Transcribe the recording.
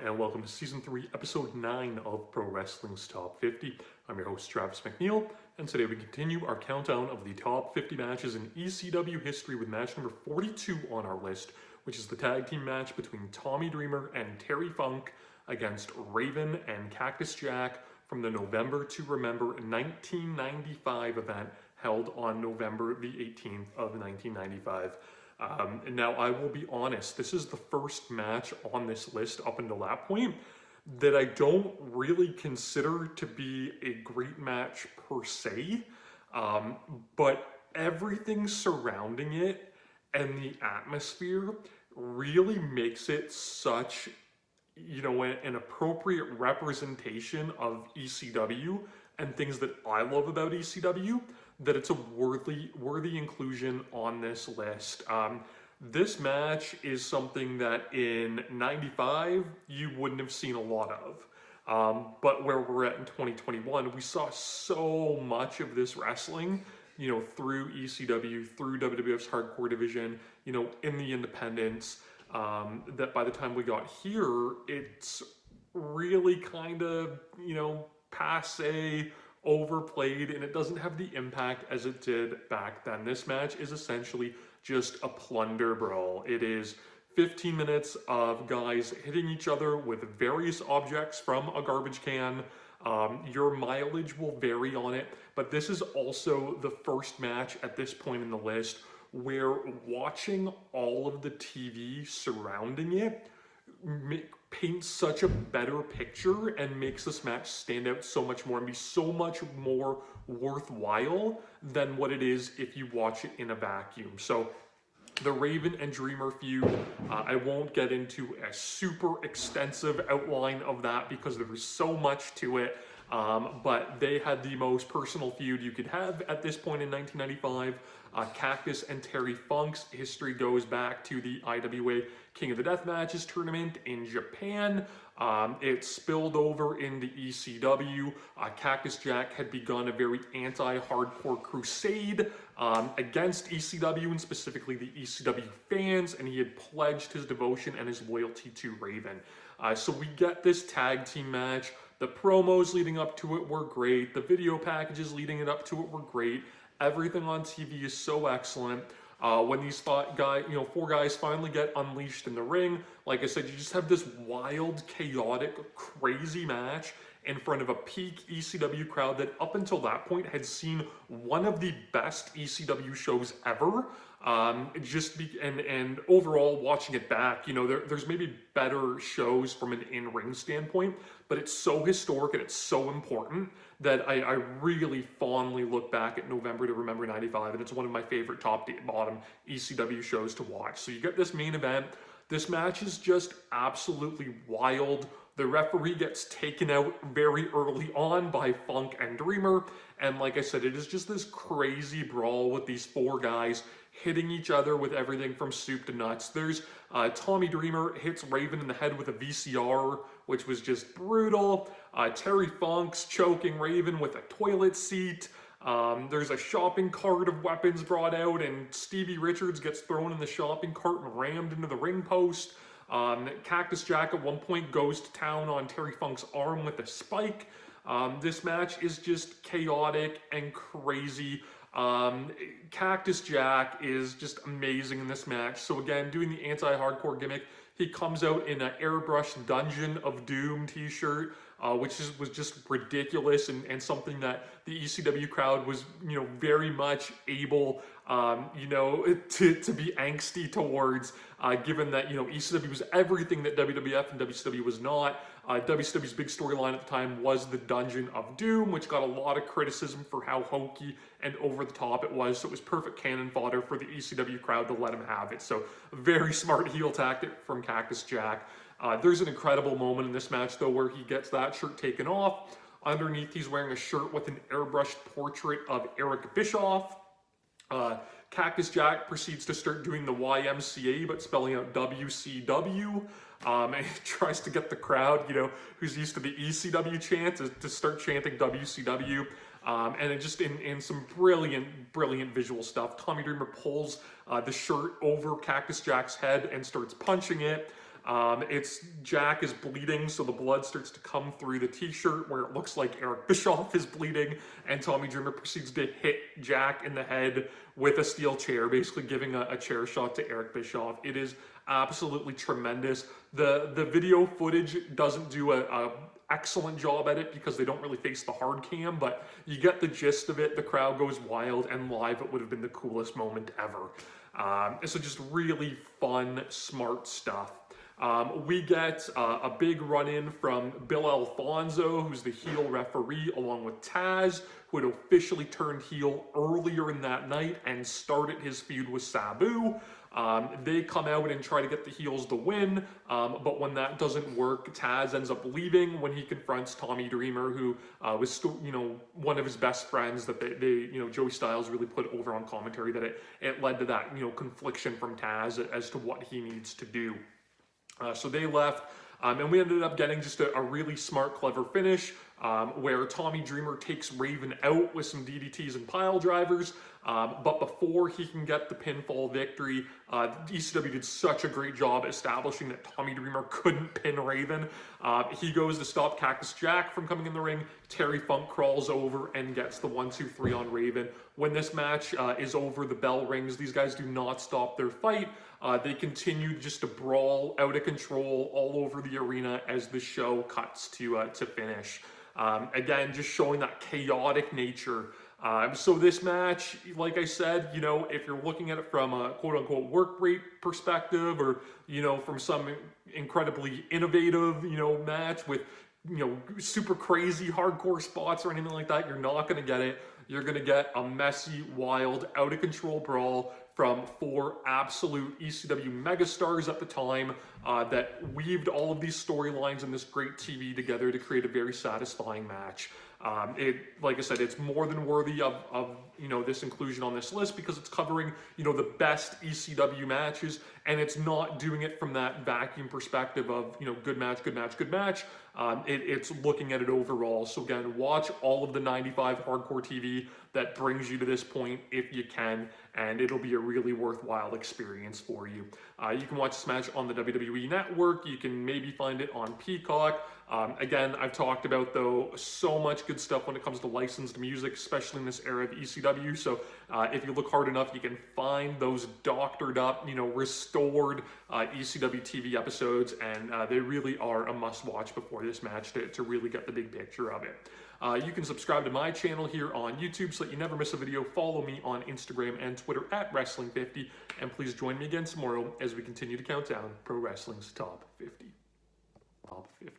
and welcome to Season 3, Episode 9 of Pro Wrestling's Top 50. I'm your host, Travis McNeil, and today we continue our countdown of the top 50 matches in ECW history with match number 42 on our list, which is the tag team match between Tommy Dreamer and Terry Funk against Raven and Cactus Jack from the November to Remember 1995 event held on November the 18th of 1995. Now, I will be honest, this is the first match on this list up until that point that I don't really consider to be a great match per se, but everything surrounding it and the atmosphere really makes it such, an appropriate representation of ECW and things that I love about ECW, that it's a worthy inclusion on this list. This match is something that in 95 you wouldn't have seen a lot of. But where we're at in 2021, we saw so much of this wrestling, through ECW, through WWF's hardcore division, in the independents, that by the time we got here, it's really kind of, passe, overplayed, and it doesn't have the impact as it did back then. This match is essentially just a plunder brawl. It is 15 minutes of guys hitting each other with various objects from a garbage can. Your mileage will vary on it, but this is also the first match at this point in the list where watching all of the TV surrounding it paints such a better picture and makes this match stand out so much more and be so much more worthwhile than what it is if you watch it in a vacuum. So the Raven and Dreamer feud, I won't get into a super extensive outline of that because there was so much to it, but they had the most personal feud you could have at this point in 1995. Cactus and Terry Funk's history goes back to the IWA King of the Death Matches tournament in Japan. It spilled over into ECW. Cactus Jack had begun a very anti-hardcore crusade against ECW and specifically the ECW fans, and he had pledged his devotion and his loyalty to Raven. So we get this tag team match. The promos leading up to it were great. The video packages leading it up to it were great. Everything on TV is so excellent. When these four guys finally get unleashed in the ring, like I said, you just have this wild, chaotic, crazy match in front of a peak ECW crowd that up until that point had seen one of the best ECW shows ever. And overall, watching it back, there's maybe better shows from an in-ring standpoint, but it's so historic and it's so important that I really fondly look back at November to Remember 95, and it's one of my favorite top to bottom ECW shows to watch. So you get this main event. This match is just absolutely wild. The referee gets taken out very early on by Funk and Dreamer, and like I said, it is just this crazy brawl with these four guys hitting each other with everything from soup to nuts. There's Tommy Dreamer hits Raven in the head with a VCR, which was just brutal. Terry Funk's choking Raven with a toilet seat. There's a shopping cart of weapons brought out, and Stevie Richards gets thrown in the shopping cart and rammed into the ring post. Cactus Jack at one point goes to town on Terry Funk's arm with a spike. This match is just chaotic and crazy. Cactus Jack is just amazing in this match. So again, doing the anti-hardcore gimmick, he comes out in an airbrushed Dungeon of Doom t-shirt, which was just ridiculous and something that the ECW crowd was, very much able, to be angsty towards, given that, ECW was everything that WWF and WCW was not. WCW's big storyline at the time was the Dungeon of Doom, which got a lot of criticism for how hokey and over the top it was. So it was perfect cannon fodder for the ECW crowd to let him have it. So very smart heel tactic from Cactus Jack. There's an incredible moment in this match, though, where he gets that shirt taken off. Underneath, he's wearing a shirt with an airbrushed portrait of Eric Bischoff. Cactus Jack proceeds to start doing the YMCA, but spelling out WCW. And he tries to get the crowd, who's used to the ECW chants, to start chanting WCW. And it just in some brilliant visual stuff. Tommy Dreamer pulls the shirt over Cactus Jack's head and starts punching it. Jack is bleeding, so the blood starts to come through the t-shirt where it looks like Eric Bischoff is bleeding, and Tommy Dreamer proceeds to hit Jack in the head with a steel chair, basically giving a chair shot to Eric Bischoff. It is absolutely tremendous. The video footage doesn't do a excellent job at it because they don't really face the hard cam, but you get the gist of it. The crowd goes wild, and live it would have been the coolest moment ever. So just really fun, smart stuff. We get a big run-in from Bill Alfonso, who's the heel referee, along with Taz, who had officially turned heel earlier in that night and started his feud with Sabu. They come out and try to get the heels to win, but when that doesn't work, Taz ends up leaving when he confronts Tommy Dreamer, who was one of his best friends that Joey Styles really put over on commentary, that it led to that confliction from Taz as to what he needs to do. So they left, and we ended up getting just a really smart, clever finish where Tommy Dreamer takes Raven out with some DDTs and pile drivers. But before he can get the pinfall victory, ECW did such a great job establishing that Tommy Dreamer couldn't pin Raven. He goes to stop Cactus Jack from coming in the ring. Terry Funk crawls over and gets the 1-2-3 on Raven. When this match is over, the bell rings. These guys do not stop their fight. They continue just to brawl out of control all over the arena as the show cuts to finish. Again, just showing that chaotic nature. So this match, like I said, if you're looking at it from a quote-unquote work rate perspective, or, from some incredibly innovative, match with, super crazy hardcore spots or anything like that, you're not going to get it. You're going to get a messy, wild, out-of-control brawl from 4 absolute ECW megastars at the time that weaved all of these storylines and this great TV together to create a very satisfying match. Like I said, it's more than worthy of this inclusion on this list because it's covering, the best ECW matches, and it's not doing it from that vacuum perspective of, good match, good match, good match. It's looking at it overall. So again, watch all of the 95 Hardcore TV that brings you to this point if you can, and it'll be a really worthwhile experience for you. You can watch this match on the WWE Network. You can maybe find it on Peacock. Again, I've talked about, though, so much good stuff when it comes to licensed music, especially in this era of ECW. So if you look hard enough, you can find those doctored up, restored ECW TV episodes, and they really are a must-watch before this match to really get the big picture of it. You can subscribe to my channel here on YouTube so that you never miss a video. Follow me on Instagram and Twitter at Wrestling50, and please join me again tomorrow as we continue to count down Pro Wrestling's Top 50. Top 50.